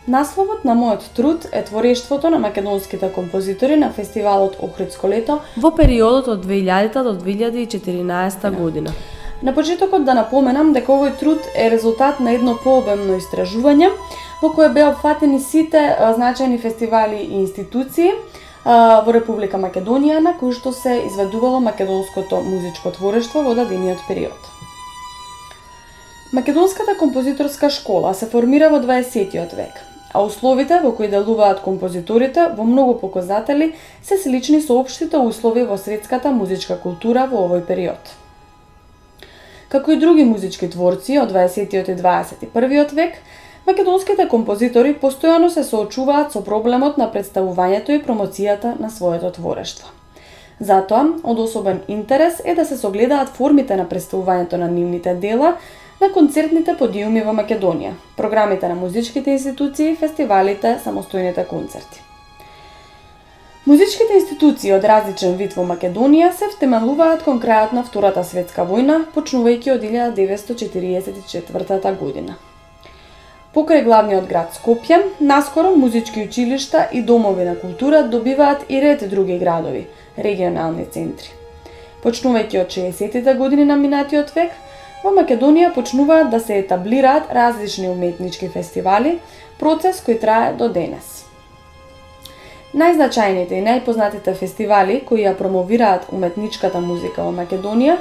Насловот на мојот труд е творештвото на македонските композитори на фестивалот Охридско лето во периодот од 2000 до 2014 година. На почетокот да напоменам дека овој труд е резултат на едно пообемно истражување во кое беа опфатени сите значајни фестивали и институции во Република Македонија на кои што се изведувало македонското музичко творештво во дадениот период. Македонската композиторска школа се формира во 20-тиот век, а условите во кои делуваат композиторите во многу показатели се слични со општите услови во светската музичка култура во овој период. Како и други музички творци од 20-тиот и 21-виот век, македонските композитори постојано се соочуваат со проблемот на представувањето и промоцијата на своето творештво. Затоа, од особен интерес е да се согледаат формите на представувањето на нивните дела на концертните подиуми во Македонија, програмите на музичките институции, фестивалите, самостојните концерти. Музичките институции од различен вид во Македонија се втемелуваат кон крајот на Втората светска војна, почнувајќи од 1944 година. Покрај главниот град Скопје, наскоро музички училишта и домови на култура добиваат и ред други градови, регионални центри. Почнувајќи од 60-тите години на минатиот век, во Македонија почнуваат да се етаблираат различни уметнички фестивали, процес кој трае до денес. Најзначајните и најпознатите фестивали кои ја промовираат уметничката музика во Македонија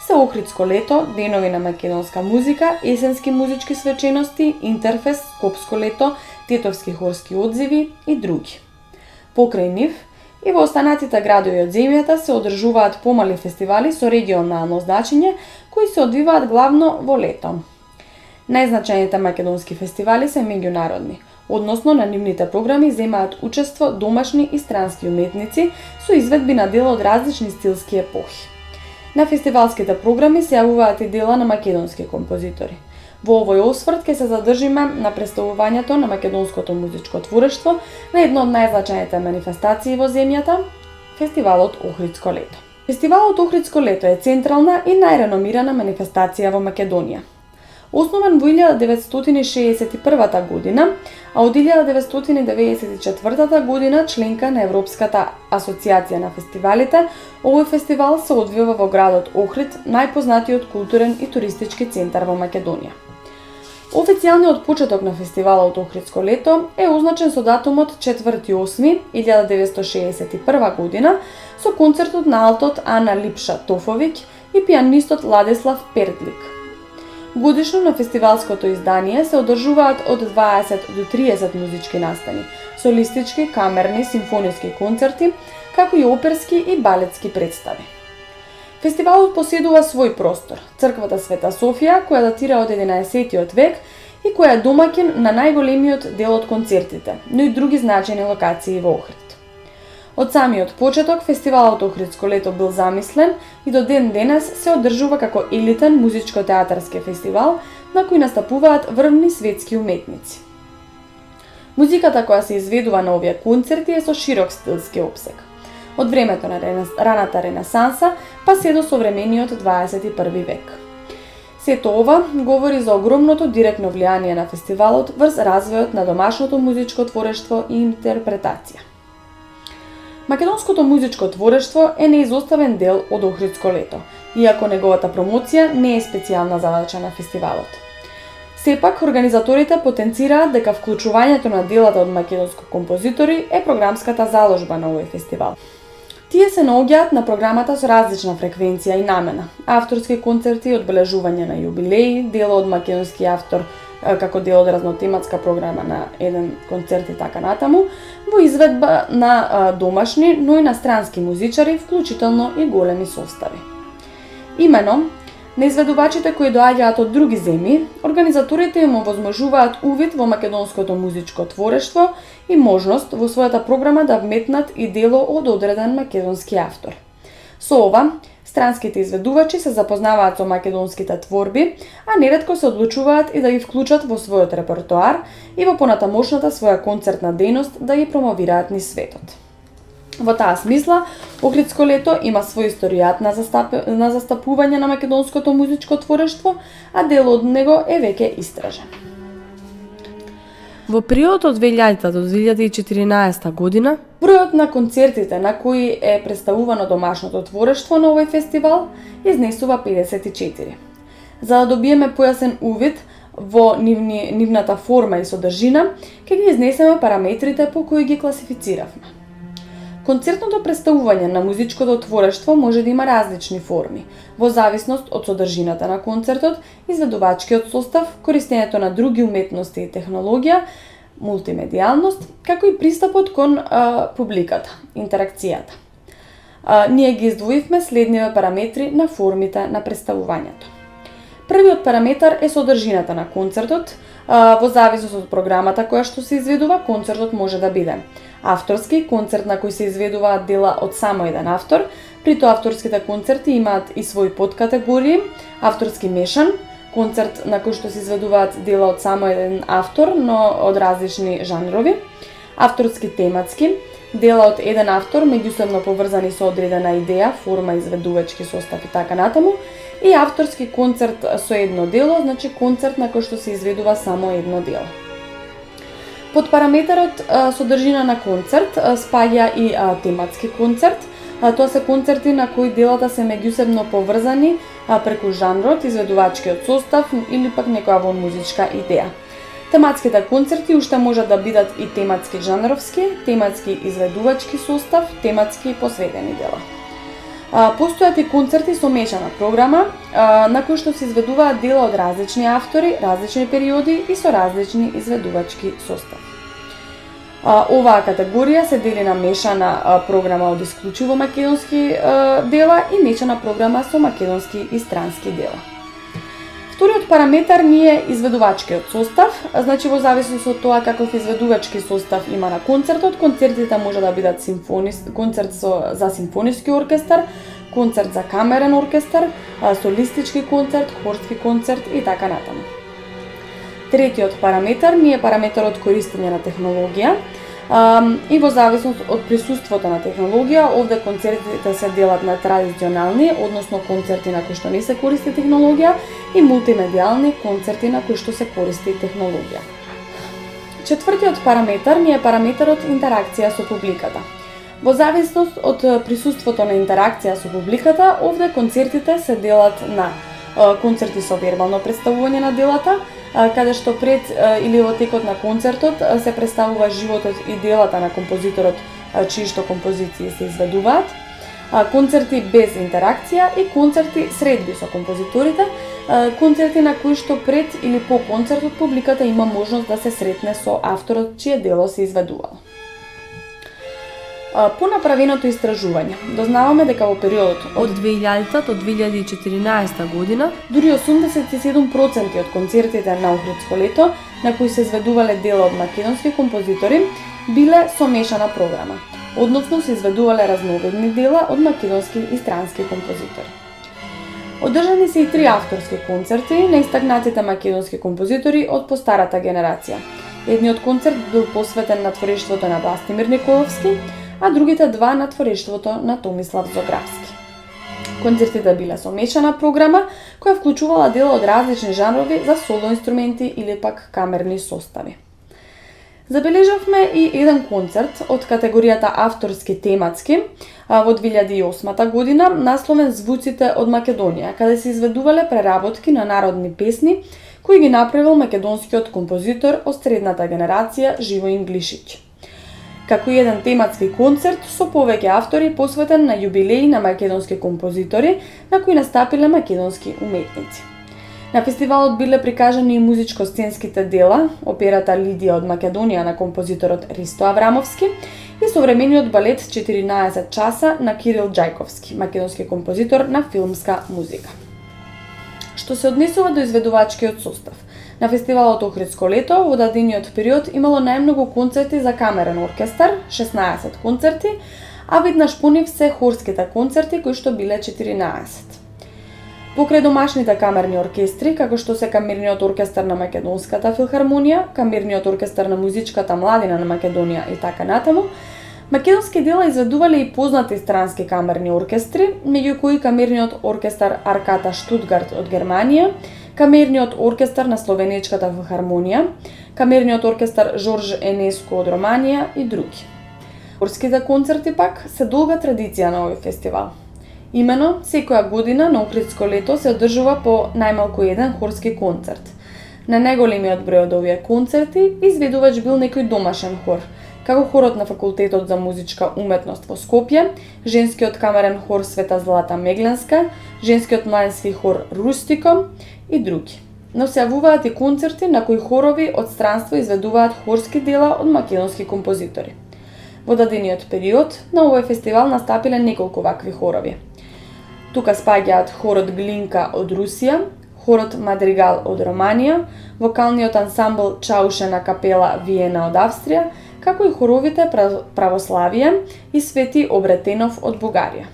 се Охридско лето, Денови на македонска музика, Есенски музички свечености, Интерфест, Скопско лето, Тетовски хорски одзиви и други. Покрај нив, и во останатите градови од земјата се одржуваат помали фестивали со регионално значење, кои се одвиваат главно во лето. Најзначајните македонски фестивали се меѓународни, односно на нивните програми земаат учество домашни и странски уметници со изведби на дела од различни стилски епохи. На фестивалските програми се јавуваат и дела на македонски композитори. Во овој осврт ќе се задржиме на представувањето на македонското музичко творештво на едно од најзначајните манифестации во земјата, фестивалот Охридско лето. Фестивалот Охридско лето е централна и најреномирана манифестација во Македонија. Основан во 1961 година, а од 1994 година членка на Европската асоциација на фестивалите, овој фестивал се одвива во градот Охрид, најпознатиот културен и туристички центар во Македонија. Официјалниот почеток на фестивалот Охридско лето е означен со датумот 4.8.1961 година со концертот на алтот Ана Липша Тофовиќ и пианистот Ладислав Пердлик. Годишно на фестивалското издание се одржуваат од 20 до 30 музички настани, солистички, камерни, симфониски концерти, како и оперски и балетски представи. Фестивалот поседува свој простор, црквата Света Софија, која датира од 11-тиот век и која е домаќин на најголемиот дел од концертите, но и други значајни локации во Охрид. Од самиот почеток, фестивалот Охридско лето бил замислен и до ден денес се одржува како елитен музичко-театарски фестивал на кој настапуваат врвни светски уметници. Музиката која се изведува на овие концерти е со широк стилски опсег. Од времето на раната Ренесанса па се до современиот 21 век. Сето ова говори за огромното директно влијание на фестивалот врз развојот на домашното музичко творештво и интерпретација. Македонското музичко творештво е неизоставен дел од Охридско лето, иако неговата промоција не е специјална задача на фестивалот. Сепак, организаторите потенцираат дека вклучувањето на делата од македонски композитори е програмската заложба на овој фестивал. Тие се наоѓаат на програмата со различна фреквенција и намена. Авторски концерти, одбележување на јубилеи, дело од македонски автор како дел од разнотематска програма на еден концерт и така натаму, во изведба на домашни, но и на странски музичари, вклучително и големи состави. Имено, на изведувачите кои доаѓаат од други земји, организаторите им овозможуваат увид во македонското музичко творештво и можност во својата програма да вметнат и дело од одреден македонски автор. Со ова, странските изведувачи се запознаваат со македонските творби, а неретко се одлучуваат и да ги вклучат во својот репертоар и во понатамошната своја концертна дејност да ги промовираат низ светот. Во таа смисла, Охридско лето има свој историјат на застапување на македонското музичко творештво, а дел од него е веќе истражен. Во периодот од 2000 до 2014 година, Бројот на концертите на кои е представувано домашното творештво на овој фестивал изнесува 54. За да добиеме појасен увид во нивната форма и содржина, ќе ги изнесеме параметрите по кои ги класифициравме. Концертното представување на музичкото творештво може да има различни форми, во зависност од содржината на концертот, изведувачкиот состав, користењето на други уметности и технологија, мултимедијалност, како и пристапот кон публиката, интеракцијата. Ние ги издвоивме следниве параметри на формите на представувањето. Првиот параметар е содржината на концертот. Во зависност од програмата која што се изведува, концертот може да биде авторски, концерт на кој се изведуваат дела од само еден автор, при тоа авторските концерти имаат и своји подкатегории, авторски мешан, концерт на кој што се изведуваат дела од само еден автор, но од различни жанрови, авторски тематски, дела од еден автор, меѓусебно поврзани со одредена идеја, форма, изведувачки состав и така натаму, и авторски концерт со едно дело, значи концерт на кој што се изведува само едно дело. Под параметарот содржина на концерт спаѓа и тематски концерт. Тоа се концерти на кои делата се меѓусебно поврзани преку жанрот, изведувачкиот состав или пак некоја во музичка идеја. Тематските концерти уште можат да бидат и тематски жанровски, тематски изведувачки состав, тематски посветени дела. Постојат и концерти со мешана програма, на кои што се изведуваат дела од различни автори, различни периоди и со различни изведувачки состав. Оваа категорија се дели на мешана програма од исклучиво македонски дела и мешана програма со македонски и странски дела. Вториот параметар ни е изведувачкиот состав, значи во зависност од тоа каков изведувачки состав има на концертот, концертите може да бидат концерт за симфониски оркестар, концерт за камерен оркестар, солистички концерт, хорски концерт и така натаму. Третиот параметар ни е параметарот користење на технологија, и во зависност од присуството на технологија, овде концертите се делат на традиционални, односно концерти на кои што не се користи технологија, и мултимедијални концерти на кои што се користи технологија. Четвртиот параметар ни е параметарот интеракција со публиката. Во зависност од присуството на интеракција со публиката, овде концертите се делат на концерти со вербално представување на делата, каде што пред или во текот на концертот се представува животот и делата на композиторот чии што композиции се изведуваат, концерти без интеракција и концерти средби со композиторите, концерти на кои што пред или по концертот публиката има можност да се сретне со авторот чие дело се изведувало. По направеното истражување, дознаваме дека во периодот од 2000 до 2014 година, дури 87% од концертите на Охридско лето, на кои се изведувале дела од македонски композитори, биле со мешана програма, односно се изведувале разновидни дела од македонски и странски композитори. Одржани се и 3 авторски концерти на истакнатите македонски композитори од постарата генерација. Едниот концерт бил посветен на творештвото на Властимир Николовски, а другите два на творештвото на Томислав Зографски. Концертите биле со мешана програма, која вклучувала дела од различни жанрови за соло инструменти или пак камерни состави. Забележавме и еден концерт од категоријата авторски тематски во 2008 година, насловен Звуците од Македонија, каде се изведувале преработки на народни песни кои ги направил македонскиот композитор од средната генерација Живоин Глишич. Како и еден тематски концерт со повеќе автори посветен на јубилеи на македонски композитори на кои настапиле македонски уметници. На фестивалот биле прикажани и музичко-сценските дела, операта Лидија од Македонија на композиторот Ристо Аврамовски и современиот балет 14 часа на Кирил Џајковски, македонски композитор на филмска музика. Што се однесува до изведувачкиот состав, на фестивалот Охридско лето во дадениот период имало најмногу концерти за камерен оркестар, 16 концерти, а веднаш по нив се хорските концерти кои што биле 14. Покрај домашните камерни оркестри, како што се Камерниот оркестар на Македонската филхармонија, Камерниот оркестар на музичката младина на Македонија и така натаму, македонски дела изведувале и познати странски камерни оркестри, меѓу кои Камерниот оркестар Арката Штутгарт од Германија, Камерниот оркестар на Словенечката филхармонија, Камерниот оркестар Жорж Енеско од Романија и други. Хорските концерти пак се долга традиција на овој фестивал. Имено, секоја година на Охридско лето се одржува по најмалку еден хорски концерт. На најголемиот број од овие концерти изведувач бил некој домашен хор, како хорот на Факултетот за музичка уметност во Скопје, женскиот камерен хор Света Злата Мегленска, женскиот младенски хор Рустико и други. Но се јавуваат и концерти на кои хорови од странство изведуваат хорски дела од македонски композитори. Во дадениот период на овој фестивал настапиле неколку вакви хорови. Тука спаѓаат хорот Глинка од Русија, хорот Мадригал од Романија, вокалниот ансамбл Чаушена капела Виена од Австрија, како и хоровите Православие и Свети Обретенов од Бугарија.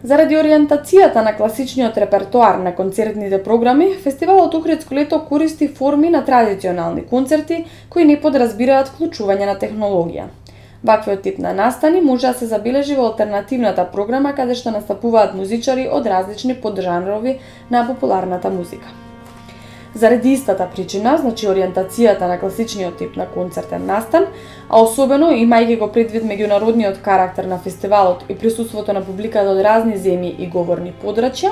Заради ориентацијата на класичниот репертоар на концертните програми, фестивалот Охридско лето користи форми на традиционални концерти кои не подразбираат вклучување на технологија. Ваквиот тип на настани може да се забележи во алтернативната програма каде што настапуваат музичари од различни поджанрови на популарната музика. Заради истата причина, значи ориентацијата на класичниот тип на концертен настан, а особено имајќи го предвид меѓународниот карактер на фестивалот и присуството на публиката од разни земји и говорни подрачја,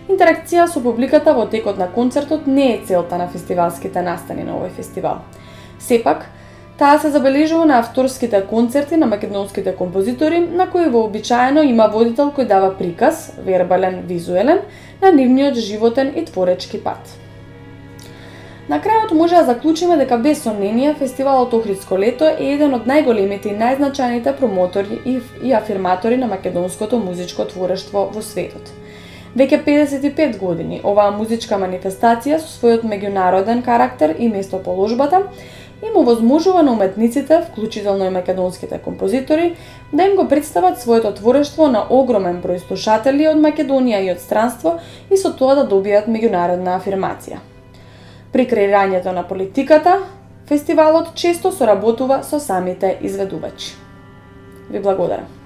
интеракција со публиката во текот на концертот не е целта на фестивалските настани на овој фестивал. Сепак, таа се забележува на авторските концерти на македонските композитори, на кои вообичаено има водител кој дава приказ, вербален, визуелен, на нивниот животен и творечки пат. На крајот може да заклучиме дека без сомнение фестивалот Охридско лето е еден од најголемите и најзначајните промотори и афирматори на македонското музичко творештво во светот. Веќе 55 години оваа музичка манифестација со својот меѓународен карактер и местоположбата им овозможува на уметниците, вклучително и македонските композитори, да им го представат своето творештво на огромен број слушатели од Македонија и од странство и со тоа да добијат меѓународна афирмација. При креирањето на политиката, фестивалот често соработува со самите изведувачи. Ви благодарам.